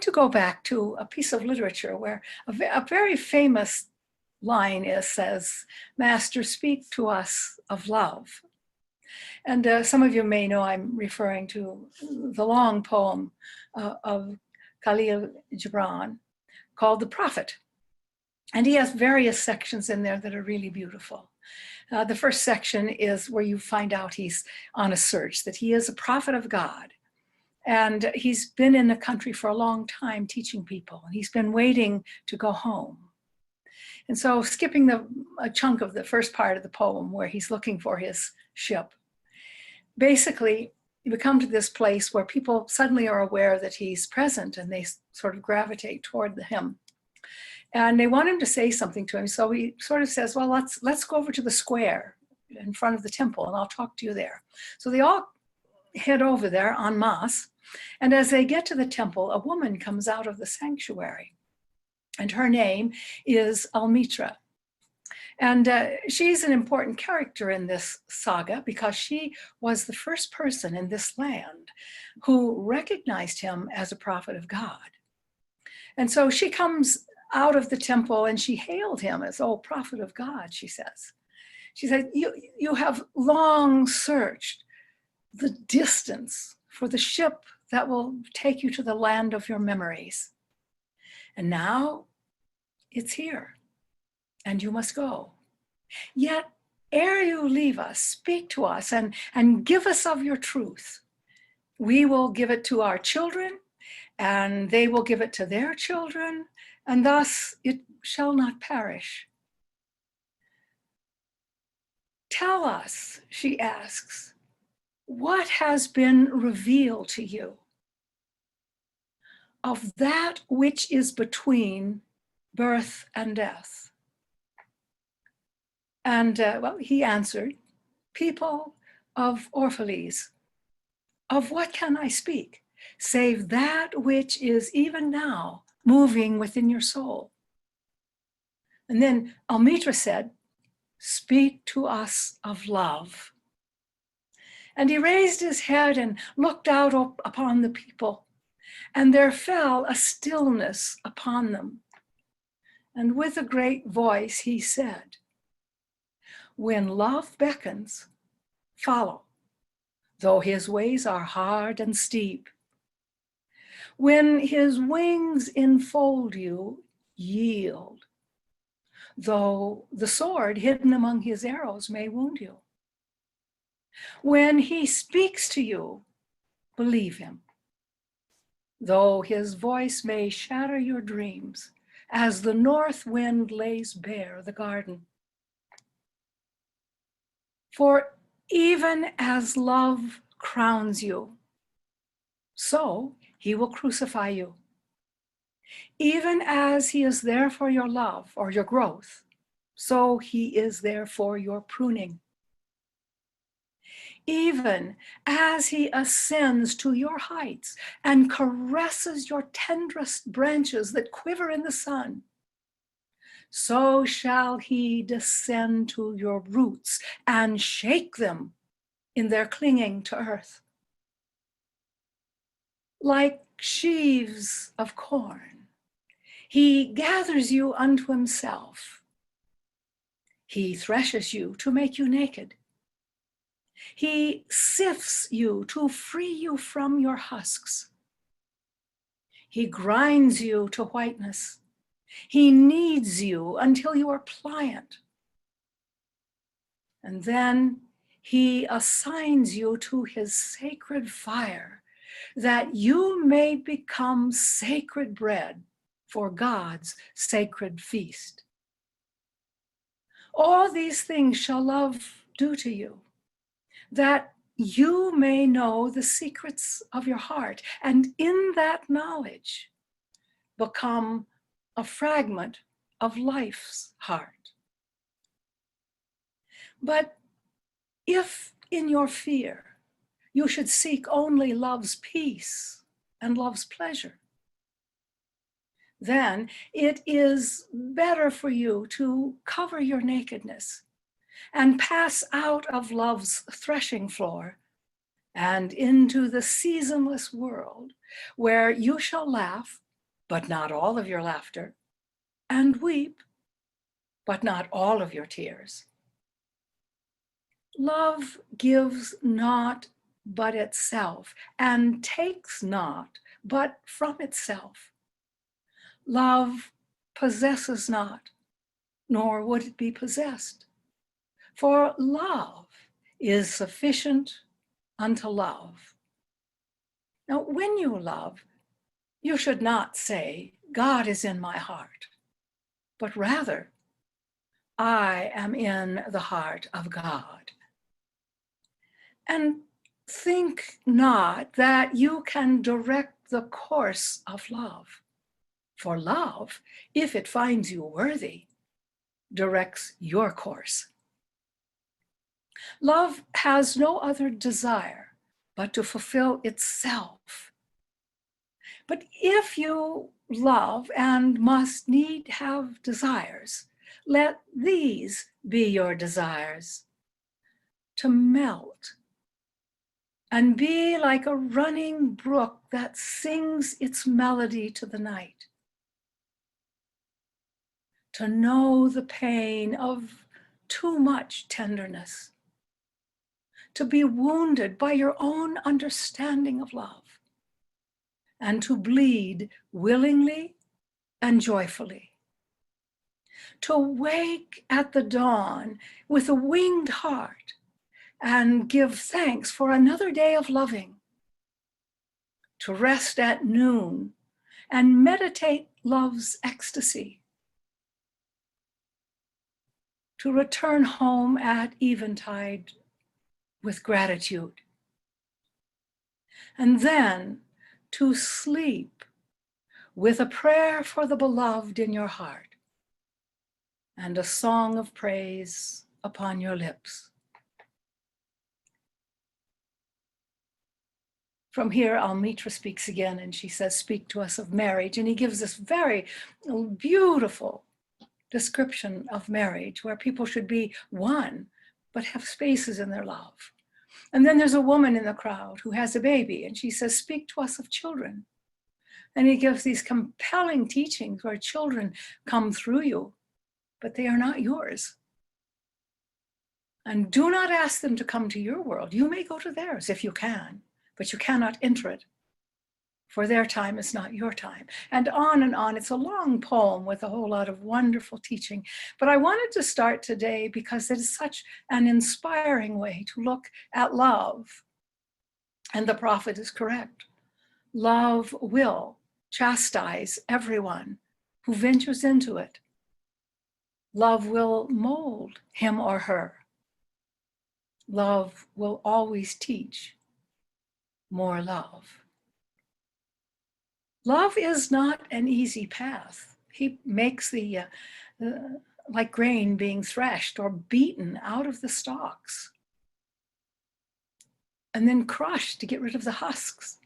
to go back to a piece of literature where a very famous line says, "Master, speak to us of love." And some of you may know I'm referring to the long poem of Kahlil Gibran called The Prophet. And he has various sections in there that are really beautiful. The first section is where you find out he's on a search, that he is a prophet of God. And he's been in the country for a long time teaching people, and he's been waiting to go home. And so skipping a chunk of the first part of the poem where he's looking for his ship, basically you come to this place where people suddenly are aware that he's present, and they sort of gravitate toward him. And they want him to say something to him. So he sort of says, well, let's go over to the square in front of the temple and I'll talk to you there. So they all head over there en masse. And as they get to the temple, a woman comes out of the sanctuary. And her name is Almitra. And she's an important character in this saga because she was the first person in this land who recognized him as a prophet of God. And so she comes out of the temple and she hailed him as, "Oh, prophet of God," she says. She said, you have long searched the distance for the ship that will take you to the land of your memories. And now it's here, and you must go. Yet, ere you leave us, speak to us and give us of your truth. We will give it to our children, and they will give it to their children, and thus it shall not perish. Tell us, she asks, what has been revealed to you of that which is between birth and death? And well, he answered, people of Orphalese, of what can I speak, save that which is even now moving within your soul? And then Almitra said, speak to us of love. And he raised his head and looked out upon the people, and there fell a stillness upon them. And with a great voice he said, when love beckons, follow, though his ways are hard and steep. When his wings enfold you, yield, though the sword hidden among his arrows may wound you. When he speaks to you, believe him, though his voice may shatter your dreams, as the north wind lays bare the garden. For even as love crowns you, so he will crucify you. Even as he is there for your love or your growth, so he is there for your pruning. Even as he ascends to your heights and caresses your tenderest branches that quiver in the sun, so shall he descend to your roots and shake them in their clinging to earth. Like sheaves of corn, he gathers you unto himself. He threshes you to make you naked. He sifts you to free you from your husks. He grinds you to whiteness. He kneads you until you are pliant. And then he assigns you to his sacred fire, that you may become sacred bread for God's sacred feast. All these things shall love do to you, that you may know the secrets of your heart, and in that knowledge become a fragment of life's heart. But if in your fear you should seek only love's peace and love's pleasure, then it is better for you to cover your nakedness and pass out of love's threshing floor and into the seasonless world where you shall laugh but not all of your laughter, and weep, but not all of your tears. Love gives not but itself, and takes not but from itself. Love possesses not, nor would it be possessed. For love is sufficient unto love. Now, when you love, you should not say, God is in my heart, but rather, I am in the heart of God. And think not that you can direct the course of love. For love, if it finds you worthy, directs your course. Love has no other desire but to fulfill itself. But if you love and must need have desires, let these be your desires: to melt and be like a running brook that sings its melody to the night, to know the pain of too much tenderness, to be wounded by your own understanding of love, and to bleed willingly and joyfully, to wake at the dawn with a winged heart and give thanks for another day of loving, to rest at noon and meditate love's ecstasy, to return home at eventide with gratitude, and then to sleep with a prayer for the beloved in your heart and a song of praise upon your lips. From here, Almitra speaks again, and she says, speak to us of marriage. And he gives this very beautiful description of marriage, where people should be one, but have spaces in their love. And then there's a woman in the crowd who has a baby, and she says, speak to us of children. And he gives these compelling teachings where children come through you, but they are not yours. And do not ask them to come to your world. You may go to theirs if you can, but you cannot enter it, for their time is not your time. And on and on. It's a long poem with a whole lot of wonderful teaching. But I wanted to start today because it is such an inspiring way to look at love. And the prophet is correct. Love will chastise everyone who ventures into it. Love will mold him or her. Love will always teach more love. Love is not an easy path. He makes like grain being threshed or beaten out of the stalks and then crushed to get rid of the husks.